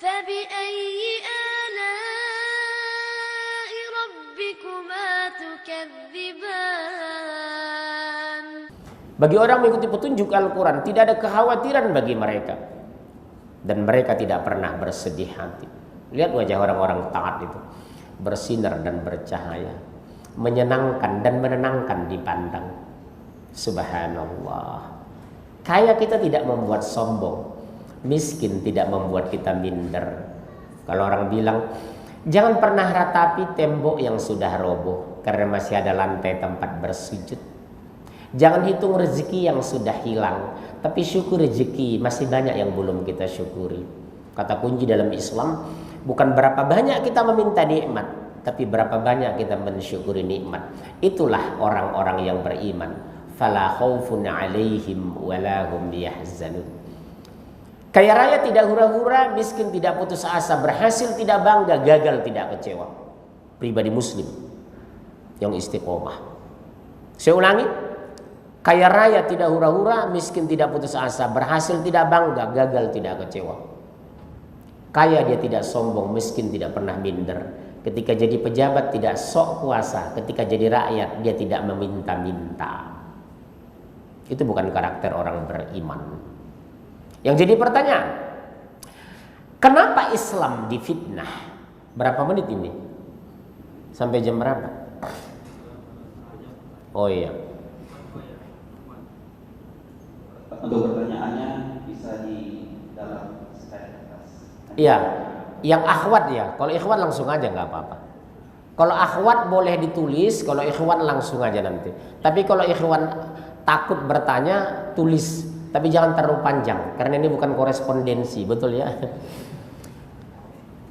فبأي آلاء ربكما تكذبان. Bagi orang mengikuti petunjuk Al-Quran tidak ada kekhawatiran bagi mereka, dan mereka tidak pernah bersedih hati. Lihat wajah orang-orang taat itu, bersinar dan bercahaya, menyenangkan dan menenangkan dipandang. Subhanallah. Kaya kita tidak membuat sombong, miskin tidak membuat kita minder. Kalau orang bilang, jangan pernah ratapi tembok yang sudah roboh karena masih ada lantai tempat bersujud. Jangan hitung rezeki yang sudah hilang, tapi syukur rezeki masih banyak yang belum kita syukuri. Kata kunci dalam Islam bukan berapa banyak kita meminta nikmat, tapi berapa banyak kita mensyukuri nikmat. Itulah orang-orang yang beriman. Fala khaufun 'alaihim wala hum yahzanun. Kaya raya tidak hura-hura, miskin tidak putus asa, berhasil tidak bangga, gagal tidak kecewa. Pribadi muslim yang istiqomah. Saya ulangi, kaya raya tidak hura-hura, miskin tidak putus asa, berhasil tidak bangga, gagal tidak kecewa. Kaya dia tidak sombong, miskin tidak pernah minder. Ketika jadi pejabat tidak sok kuasa, ketika jadi rakyat dia tidak meminta-minta. Itu bukan karakter orang beriman. Yang jadi pertanyaan, kenapa Islam difitnah? Berapa menit ini? Sampai jam berapa? Oh iya. Untuk pertanyaannya bisa di dalam slide atas. Iya, yang akhwat ya. Kalau ikhwan langsung aja nggak apa-apa. Kalau akhwat boleh ditulis, kalau ikhwan langsung aja nanti. Tapi kalau ikhwan takut bertanya, tulis. Tapi jangan terlalu panjang, karena ini bukan korespondensi, betul ya?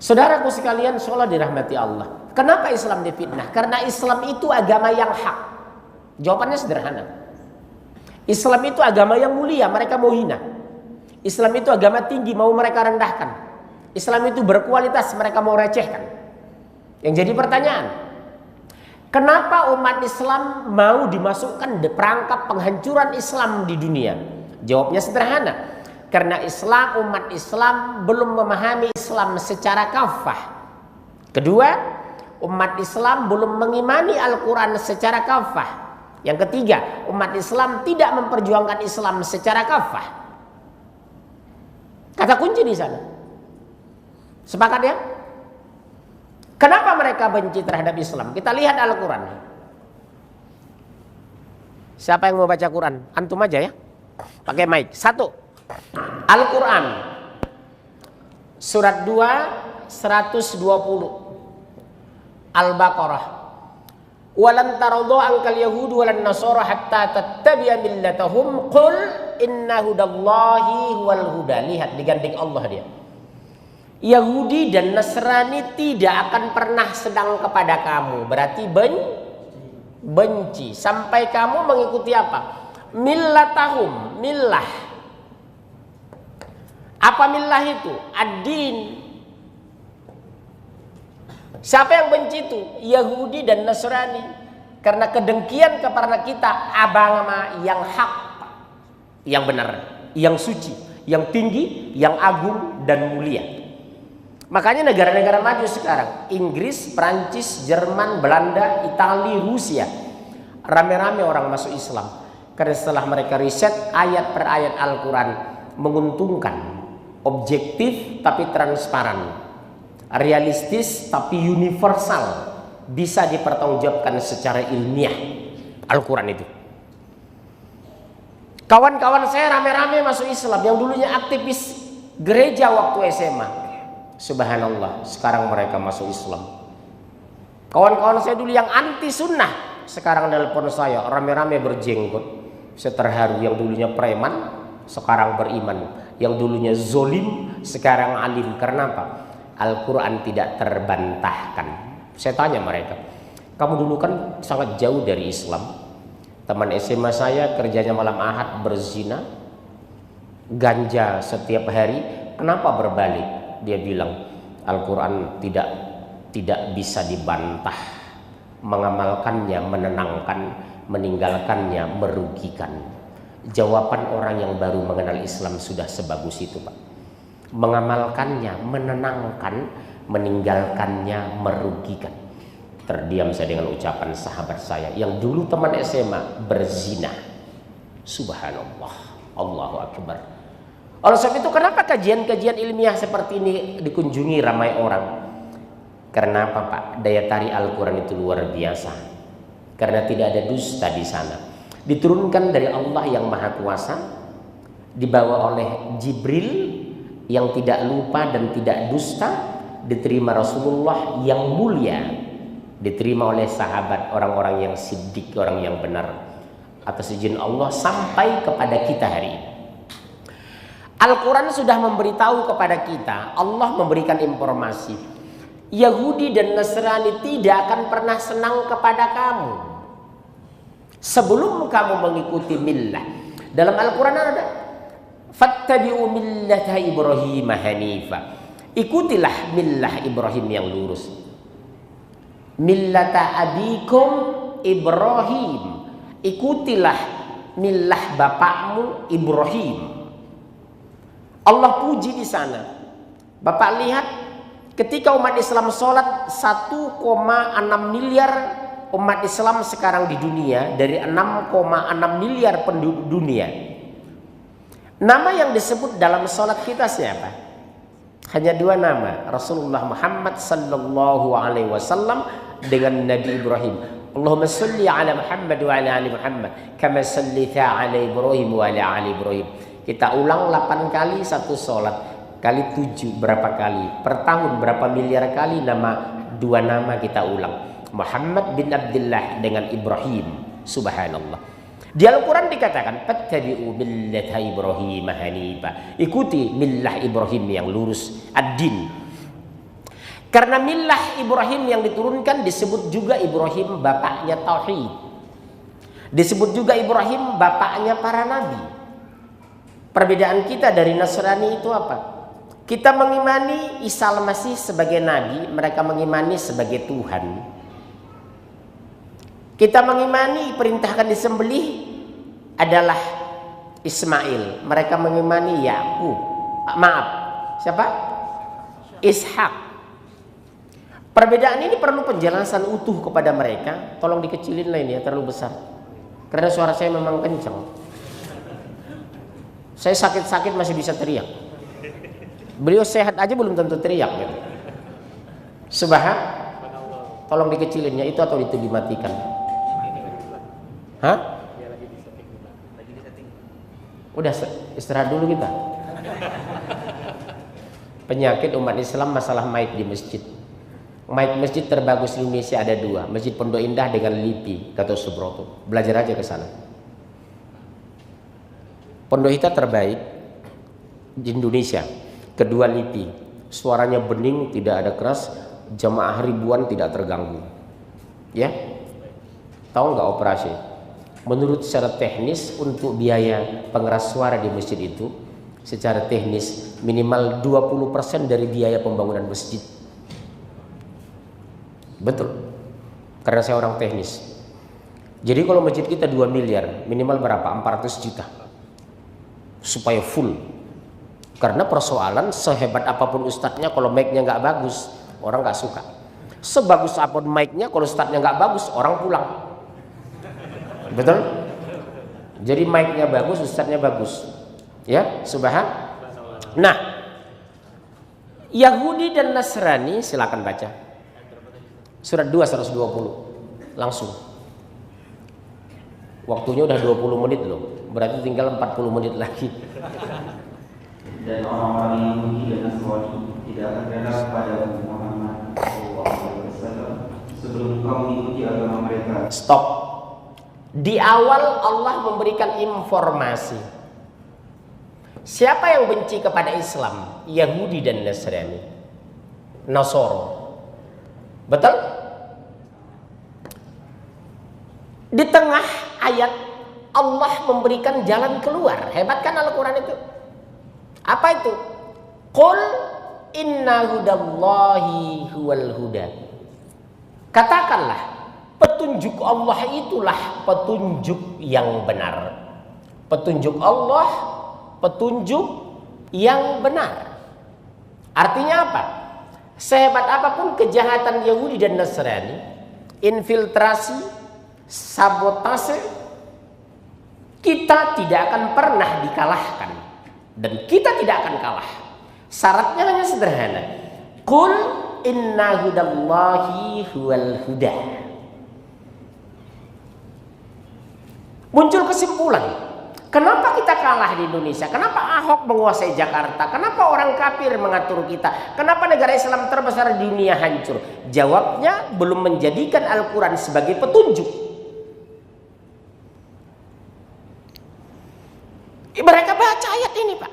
Saudaraku sekalian, seolah dirahmati Allah. Kenapa Islam difitnah? Karena Islam itu agama yang hak. Jawabannya sederhana. Islam itu agama yang mulia, mereka mau hina. Islam itu agama tinggi, mau mereka rendahkan. Islam itu berkualitas, mereka mau recehkan. Yang jadi pertanyaan, kenapa umat Islam mau dimasukkan di perangkap penghancuran Islam di dunia? Jawabnya sederhana, karena umat Islam belum memahami Islam secara kafah. Kedua, umat Islam belum mengimani Al-Quran secara kafah. Yang ketiga, umat Islam tidak memperjuangkan Islam secara kafah. Kata kunci di sana. Sepakat ya? Kenapa mereka benci terhadap Islam? Kita lihat Al-Quran. Siapa yang mau baca Quran? Antum aja ya. Pakai mic. 1. Al-Quran Surat 2 120 Al-Baqarah. Walan taradhu ankal yahudu walan nasara hatta tattabi'a millatahum qul inna hudallahi wal huda. Lihat digandeng Allah dia. Yahudi dan Nasrani tidak akan pernah sedang kepada kamu. Berarti benci. Sampai kamu mengikuti apa? Millatahum, millah. Apa millah itu? Ad-din. Siapa yang benci itu? Yahudi dan Nasrani. Karena kedengkian kepada kita agama yang hak, yang benar, yang suci, yang tinggi, yang agung dan mulia. Makanya negara-negara maju sekarang, Inggris, Prancis, Jerman, Belanda, Italia, Rusia, rame-rame orang masuk Islam. Karena setelah mereka riset ayat per ayat Al-Quran menguntungkan, objektif tapi transparan, realistis tapi universal, bisa dipertanggungjawabkan secara ilmiah. Al-Quran itu. Kawan-kawan saya rame-rame masuk Islam, yang dulunya aktivis gereja waktu SMA. Subhanallah, sekarang mereka masuk Islam. Kawan-kawan saya dulu yang anti sunnah, sekarang nelpon saya, rame-rame berjenggot. Saya terharu, yang dulunya preman, sekarang beriman. Yang dulunya zolim, sekarang alim. Karena apa? Al-Quran tidak terbantahkan. Saya tanya mereka, kamu dulu kan sangat jauh dari Islam. Teman SMA saya kerjanya malam ahad berzina, ganja setiap hari. Kenapa berbalik? Dia bilang Al-Quran tidak bisa dibantah. Mengamalkannya menenangkan, meninggalkannya merugikan. Jawaban orang yang baru mengenal Islam sudah sebagus itu, Pak. mengamalkannya menenangkan, meninggalkannya merugikan. Terdiam saya dengan ucapan sahabat saya yang dulu teman SMA berzina. Subhanallah, Allahu Akbar. Oleh sebab itu kenapa kajian-kajian ilmiah seperti ini dikunjungi ramai orang? Karena apa Pak? Daya tarik Al-Quran itu luar biasa. Karena tidak ada dusta di sana. Diturunkan dari Allah yang Maha Kuasa, dibawa oleh Jibril yang tidak lupa dan tidak dusta, diterima Rasulullah yang mulia, diterima oleh sahabat, orang-orang yang siddiq, orang yang benar, atas izin Allah sampai kepada kita hari ini. Al-Quran sudah memberitahu kepada kita, Allah memberikan informasi, Yahudi dan Nasrani tidak akan pernah senang kepada kamu sebelum kamu mengikuti millah. Dalam Al-Quran ada fattabi'u millata Ibrahim hanifa, ikutilah millah Ibrahim yang lurus. Millata abikum Ibrahim, ikutilah millah bapakmu Ibrahim. Allah puji di sana. Bapak lihat ketika umat Islam sholat 1,6 miliar umat Islam sekarang di dunia, dari 6,6 miliar penduduk dunia, nama yang disebut dalam sholat kita siapa? Hanya 2 nama, Rasulullah Muhammad sallallahu alaihi wasallam dengan Nabi Ibrahim. Allahumma salli ala Muhammad wa ala ali Muhammad kama sallita ala Ibrahim wa ala ali Ibrahim. Kita ulang 8 kali satu sholat, kali 7 berapa kali? Per tahun berapa miliar kali nama 2 nama kita ulang. Muhammad bin Abdullah dengan Ibrahim. Subhanallah. Di Al-Quran dikatakan fattabi'u millata Ibrahim hanifa, ikuti millah Ibrahim yang lurus, ad-din. Karena millah Ibrahim yang diturunkan disebut juga Ibrahim bapaknya tauhid, disebut juga Ibrahim bapaknya para nabi. Perbedaan kita dari Nasrani itu apa? Kita mengimani Isa al-Masih sebagai nabi, mereka mengimani sebagai Tuhan. Kita mengimani perintahkan disembelih adalah Ismail, mereka mengimani Yakub. Maaf, siapa? Ishak. Perbedaan ini perlu penjelasan utuh kepada mereka. Tolong dikecilin lah ini ya, terlalu besar. Karena suara saya memang kencang. Saya sakit-sakit masih bisa teriak. Beliau sehat aja belum tentu teriak gitu. Tolong dikecilinnya itu atau itu dimatikan. Hah? Udah istirahat dulu kita. Penyakit umat Islam masalah mic di masjid. Mic masjid terbagus di Indonesia ada 2, Masjid Pondok Indah dengan LIPI Gatot Subroto. Belajar aja ke sana. Pondok Indah terbaik di Indonesia, kedua LIPI. Suaranya bening, tidak ada keras, jamaah ribuan tidak terganggu. Ya, tahu nggak operasi? Menurut secara teknis untuk biaya pengeras suara di masjid itu, secara teknis minimal 20% dari biaya pembangunan masjid. Betul, karena saya orang teknis. Jadi kalau masjid kita 2 miliar, minimal berapa? 400 juta supaya full. Karena persoalan sehebat apapun ustadznya, kalau mic-nya nggak bagus, orang nggak suka. Sebagus apapun mic-nya, kalau ustadznya nggak bagus, orang pulang. Betul? Jadi mic-nya bagus, ustadznya bagus. Ya, subhanallah. Nah, Yahudi dan Nasrani, silakan baca. Surat 2 120. Langsung. Waktunya udah 20 menit loh. Berarti tinggal 40 menit lagi. Dan orang-orang yang Yahudi dan Nasrani tidak akan rela kepada Muhammad SAW sebelum kau mengikuti agama mereka. Stop. Di awal Allah memberikan informasi. Siapa yang benci kepada Islam? Yahudi dan Nasrani. Nasoro. Betul? Di tengah ayat Allah memberikan jalan keluar. Hebat kan Al-Quran itu? Apa itu? Qul inna hudallahi huwal huda. Katakanlah, petunjuk Allah itulah petunjuk yang benar. Petunjuk Allah, petunjuk yang benar. Artinya apa? Sehebat apapun kejahatan Yahudi dan Nasrani, infiltrasi, sabotase, kita tidak akan pernah dikalahkan. Dan kita tidak akan kalah. Syaratnya hanya sederhana. Qul inna hudallahi huwal huda. Muncul kesimpulan. Kenapa kita kalah di Indonesia? Kenapa Ahok menguasai Jakarta? Kenapa orang kafir mengatur kita? Kenapa negara Islam terbesar di dunia hancur? Jawabnya, belum menjadikan Al-Quran sebagai petunjuk. Mereka baca ayat ini, Pak.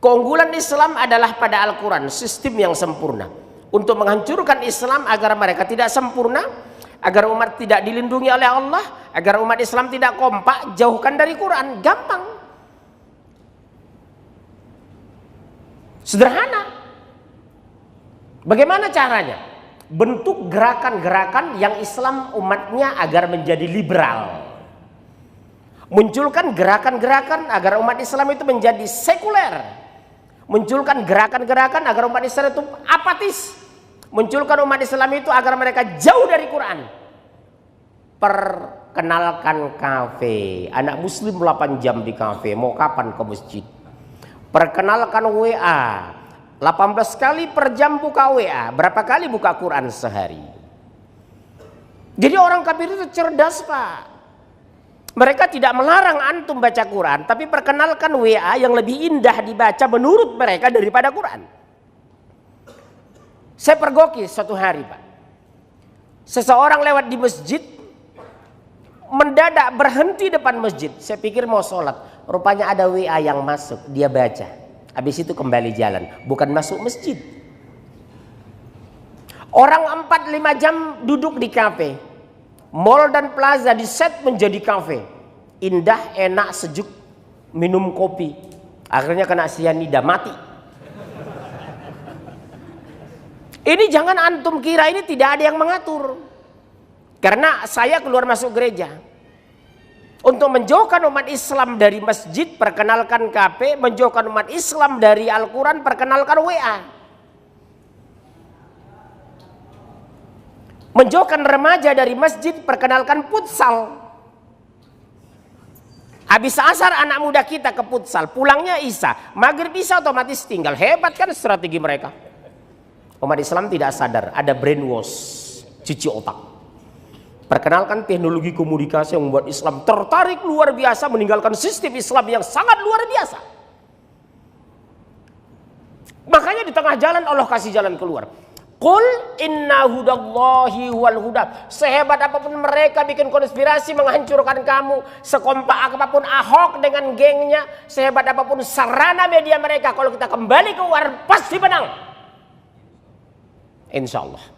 Keunggulan Islam adalah pada Al-Quran, sistem yang sempurna. Untuk menghancurkan Islam agar mereka tidak sempurna, agar umat tidak dilindungi oleh Allah, agar umat Islam tidak kompak, jauhkan dari Quran. Gampang. Sederhana. Bagaimana caranya? Bentuk gerakan-gerakan yang Islam umatnya agar menjadi liberal. Munculkan gerakan-gerakan agar umat Islam itu menjadi sekuler. Munculkan gerakan-gerakan agar umat Islam itu apatis. Munculkan umat Islam itu agar mereka jauh dari Quran. Perkenalkan kafe. Anak muslim 8 jam di kafe. Mau kapan ke masjid? Perkenalkan WA. 18 kali per jam buka WA. Berapa kali buka Quran sehari? Jadi orang kafir itu cerdas, Pak. Mereka tidak melarang antum baca Quran, tapi perkenalkan WA yang lebih indah dibaca menurut mereka daripada Quran. Saya pergoki suatu hari, Pak. Seseorang lewat di masjid, mendadak berhenti depan masjid. Saya pikir mau sholat. Rupanya ada WA yang masuk, dia baca. Habis itu kembali jalan, bukan masuk masjid. Orang 4-5 jam duduk di kafe. Mall dan plaza diset menjadi kafe. Indah, enak, sejuk, minum kopi. Akhirnya kena sianida, mati. Ini jangan antum kira ini tidak ada yang mengatur. Karena saya keluar masuk gereja. Untuk menjauhkan umat Islam dari masjid, perkenalkan kafe. Menjauhkan umat Islam dari Al-Quran, perkenalkan WA. Menjauhkan remaja dari masjid, perkenalkan futsal. Habis asar anak muda kita ke futsal, pulangnya Isya, maghrib Isya otomatis tinggal. Hebat kan strategi mereka. Umat Islam tidak sadar, ada brainwash, cuci otak. Perkenalkan teknologi komunikasi yang membuat Islam tertarik luar biasa, meninggalkan sistem Islam yang sangat luar biasa. Makanya di tengah jalan Allah kasih jalan keluar. Qul inna hudallahi wal huda. Sehebat apapun mereka bikin konspirasi menghancurkan kamu, sekompak apapun Ahok dengan gengnya, sehebat apapun sarana media mereka, kalau kita kembali keluar pasti menang. Insya Allah.